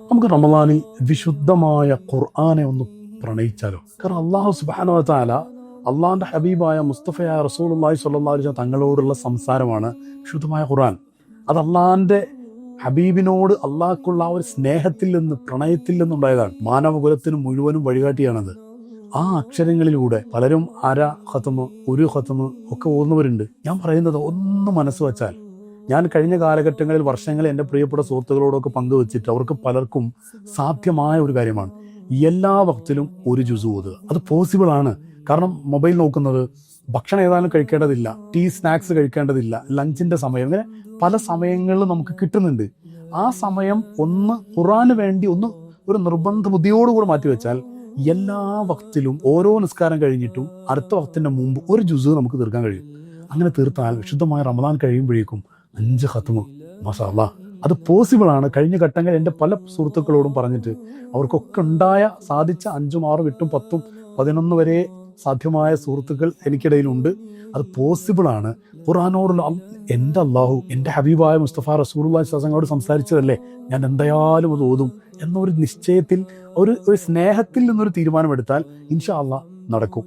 നമുക്ക് റമദാനിൽ വിശുദ്ധമായ ഖുർആനെ ഒന്ന് പ്രണയിച്ചാലോ? കാരണം അള്ളാഹു സുബ്ഹാനഹു വ തആല അള്ളാഹിന്റെ ഹബീബായ മുസ്തഫയായ റസൂലുള്ളാഹി സ്വല്ലല്ലാഹു അലൈഹി വസല്ലം തങ്ങളോടുള്ള സംസാരമാണ് വിശുദ്ധമായ ഖുർആൻ. അത് അള്ളാഹിന്റെ ഹബീബിനോട് അള്ളാഹ്ക്കുള്ള ആ ഒരു സ്നേഹത്തിൽ നിന്ന്, പ്രണയത്തിൽ നിന്നുണ്ടായതാണ്. മാനവകുലത്തിന് മുഴുവനും വഴികാട്ടിയാണത്. ആ അക്ഷരങ്ങളിലൂടെ പലരും അര ഖത്മ്, ഒരു ഖത്മ് ഒക്കെ ഓതുന്നവരുണ്ട്. ഞാൻ പറയുന്നത് ഒന്ന് മനസ്സ് വച്ചാൽ, ഞാൻ കഴിഞ്ഞ കാലഘട്ടങ്ങളിൽ വർഷങ്ങളിൽ എൻ്റെ പ്രിയപ്പെട്ട സുഹൃത്തുക്കളോടൊക്കെ പങ്കുവെച്ചിട്ട് അവർക്ക് പലർക്കും സാധ്യമായ ഒരു കാര്യമാണ് എല്ലാ വക്തിലും ഒരു ജുസ് ഓതുക. അത് പോസിബിൾ ആണ്. കാരണം മൊബൈൽ നോക്കുന്നത്, ഭക്ഷണം ഏതായാലും കഴിക്കേണ്ടതില്ല, ടീ സ്നാക്സ് കഴിക്കേണ്ടതില്ല, ലഞ്ചിന്റെ സമയം, ഇങ്ങനെ പല സമയങ്ങളിലും നമുക്ക് കിട്ടുന്നുണ്ട്. ആ സമയം ഒന്ന് ഖുർആന് വേണ്ടി ഒന്ന് ഒരു നിർബന്ധ ബുദ്ധിയോടുകൂടി മാറ്റിവെച്ചാൽ എല്ലാ വക്തിലും ഓരോ നിസ്കാരം കഴിഞ്ഞിട്ടും അടുത്ത വക്തിന്റെ മുമ്പ് ഒരു ജുസ് നമുക്ക് തീർക്കാൻ കഴിയും. അങ്ങനെ തീർത്താൽ വിശുദ്ധമായ റമദാൻ കഴിയുമ്പോഴേക്കും 5 ഖത്മ്, മാഷാ അല്ലാഹ്, അത് പോസിബിൾ ആണ്. കഴിഞ്ഞ ഘട്ടങ്ങളിൽ എൻ്റെ പല സുഹൃത്തുക്കളോടും പറഞ്ഞിട്ട് അവർക്കൊക്കെ സാധിച്ച 5ഉം 6ഉം 8ഉം 10ഉം 11 വരെ സാധ്യമായ സുഹൃത്തുക്കൾ എനിക്കിടയിലുണ്ട്. അത് പോസിബിൾ ആണ്. ഖുർആനോടുള്ള എൻ്റെ അള്ളാഹു, എൻ്റെ ഹബീബായ മുസ്തഫ റസൂലുള്ളാഹി സ്വല്ലല്ലാഹു അലൈഹി വസല്ലമയോട് സംസാരിച്ചതല്ലേ, ഞാൻ എന്തായാലും അത് ഓതും എന്നൊരു നിശ്ചയത്തിൽ, ഒരു സ്നേഹത്തിൽ നിന്നൊരു തീരുമാനമെടുത്താൽ ഇൻഷാ അല്ലാഹ് നടക്കും.